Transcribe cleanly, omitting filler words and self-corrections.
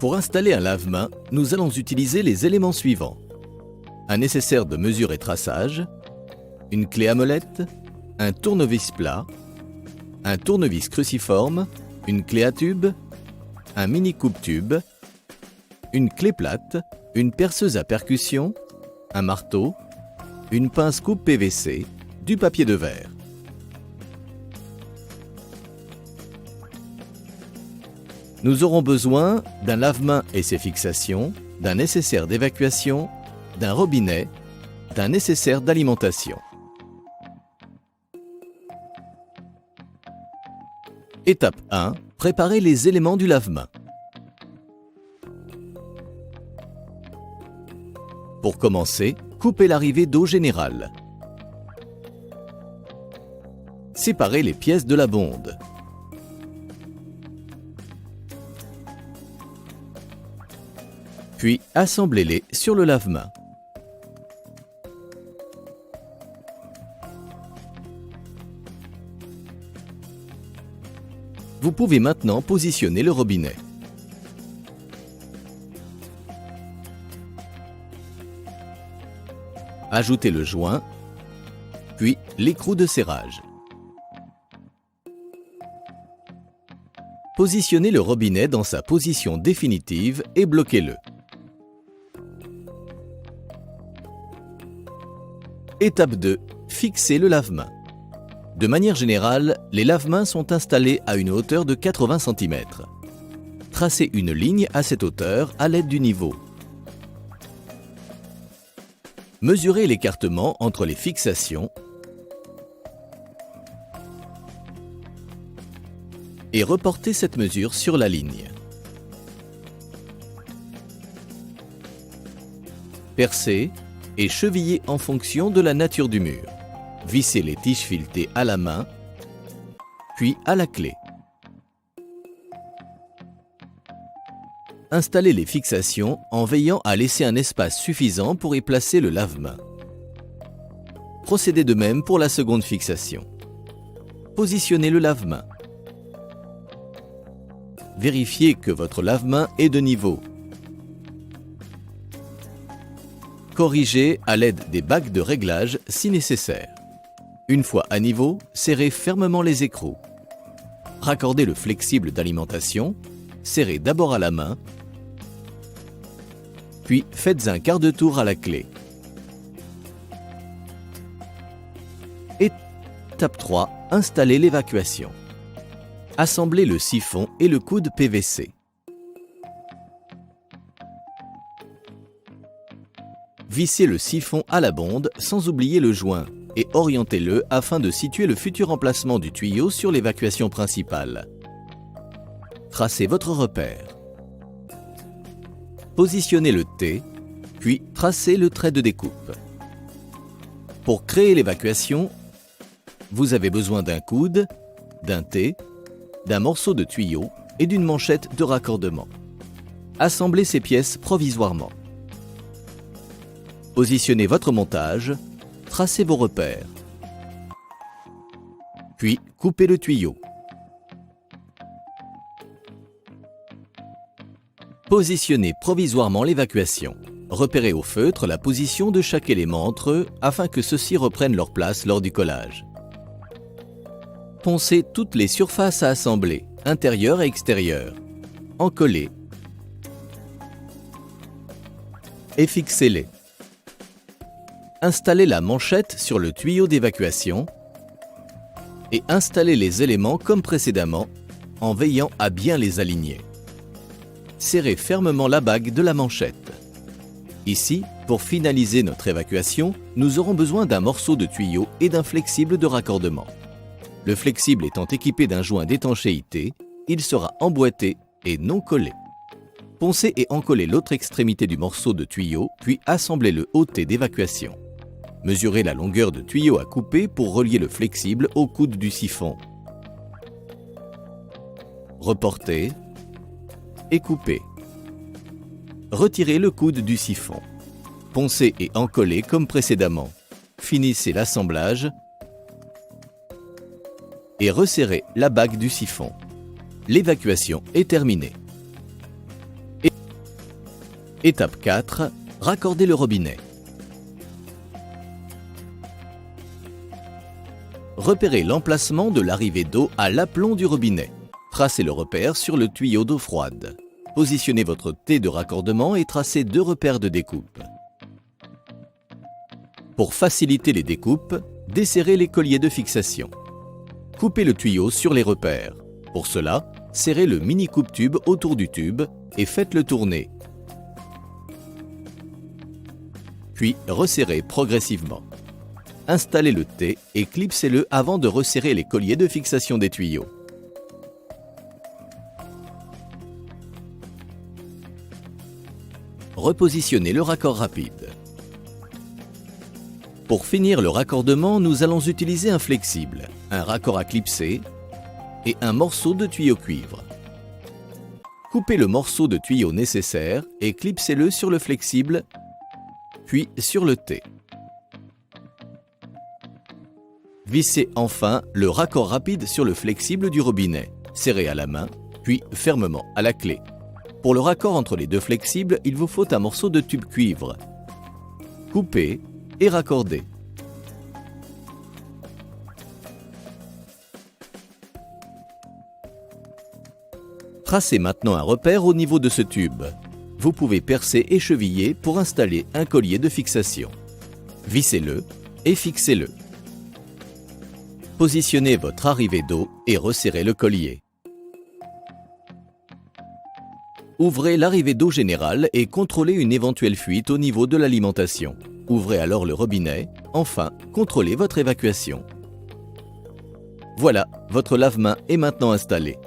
Pour installer un lave-mains, nous allons utiliser les éléments suivants. Un nécessaire de mesure et traçage, une clé à molette, un tournevis plat, un tournevis cruciforme, une clé à tube, un mini coupe-tube, une clé plate, une perceuse à percussion, un marteau, une pince coupe PVC, du papier de verre. Nous aurons besoin d'un lave-mains et ses fixations, d'un nécessaire d'évacuation, d'un robinet, d'un nécessaire d'alimentation. Étape 1. Préparer les éléments du lave-mains. Pour commencer, coupez l'arrivée d'eau générale. Séparez les pièces de la bonde. Puis assemblez-les sur le lave-mains. Vous pouvez maintenant positionner le robinet. Ajoutez le joint, puis l'écrou de serrage. Positionnez le robinet dans sa position définitive et bloquez-le. Étape 2. Fixez le lave-mains. De manière générale, les lave-mains sont installés à une hauteur de 80 cm. Tracez une ligne à cette hauteur à l'aide du niveau. Mesurez l'écartement entre les fixations et reportez cette mesure sur la ligne. Percez et chevillez en fonction de la nature du mur. Vissez les tiges filetées à la main, puis à la clé. Installez les fixations en veillant à laisser un espace suffisant pour y placer le lave-mains. Procédez de même pour la seconde fixation. Positionnez le lave-mains. Vérifiez que votre lave-mains est de niveau. Corrigez à l'aide des bagues de réglage si nécessaire. Une fois à niveau, serrez fermement les écrous. Raccordez le flexible d'alimentation, serrez d'abord à la main, puis faites un quart de tour à la clé. Étape 3. Installez l'évacuation. Assemblez le siphon et le coude PVC. Vissez le siphon à la bonde sans oublier le joint et orientez-le afin de situer le futur emplacement du tuyau sur l'évacuation principale. Tracez votre repère. Positionnez le T, puis tracez le trait de découpe. Pour créer l'évacuation, vous avez besoin d'un coude, d'un T, d'un morceau de tuyau et d'une manchette de raccordement. Assemblez ces pièces provisoirement. Positionnez votre montage, tracez vos repères. Puis coupez le tuyau. Positionnez provisoirement l'évacuation. Repérez au feutre la position de chaque élément entre eux afin que ceux-ci reprennent leur place lors du collage. Poncez toutes les surfaces à assembler, intérieures et extérieures. Encollez et fixez-les. Installez la manchette sur le tuyau d'évacuation et installez les éléments comme précédemment en veillant à bien les aligner. Serrez fermement la bague de la manchette. Ici, pour finaliser notre évacuation, nous aurons besoin d'un morceau de tuyau et d'un flexible de raccordement. Le flexible étant équipé d'un joint d'étanchéité, il sera emboîté et non collé. Poncez et encollez l'autre extrémité du morceau de tuyau, puis assemblez le haut T d'évacuation. Mesurez la longueur de tuyau à couper pour relier le flexible au coude du siphon. Reportez et coupez. Retirez le coude du siphon. Poncez et encollez comme précédemment. Finissez l'assemblage et resserrez la bague du siphon. L'évacuation est terminée. Étape 4. Raccordez le robinet. Repérez l'emplacement de l'arrivée d'eau à l'aplomb du robinet. Tracez le repère sur le tuyau d'eau froide. Positionnez votre T de raccordement et tracez 2 repères de découpe. Pour faciliter les découpes, desserrez les colliers de fixation. Coupez le tuyau sur les repères. Pour cela, serrez le mini coupe-tube autour du tube et faites-le tourner. Puis resserrez progressivement. Installez le T et clipsez-le avant de resserrer les colliers de fixation des tuyaux. Repositionnez le raccord rapide. Pour finir le raccordement, nous allons utiliser un flexible, un raccord à clipser et un morceau de tuyau cuivre. Coupez le morceau de tuyau nécessaire et clipsez-le sur le flexible, puis sur le T. Vissez enfin le raccord rapide sur le flexible du robinet, serré à la main, puis fermement à la clé. Pour le raccord entre les 2 flexibles, il vous faut un morceau de tube cuivre. Coupez et raccordez. Tracez maintenant un repère au niveau de ce tube. Vous pouvez percer et cheviller pour installer un collier de fixation. Vissez-le et fixez-le. Positionnez votre arrivée d'eau et resserrez le collier. Ouvrez l'arrivée d'eau générale et contrôlez une éventuelle fuite au niveau de l'alimentation. Ouvrez alors le robinet. Enfin, contrôlez votre évacuation. Voilà, votre lave-mains est maintenant installé.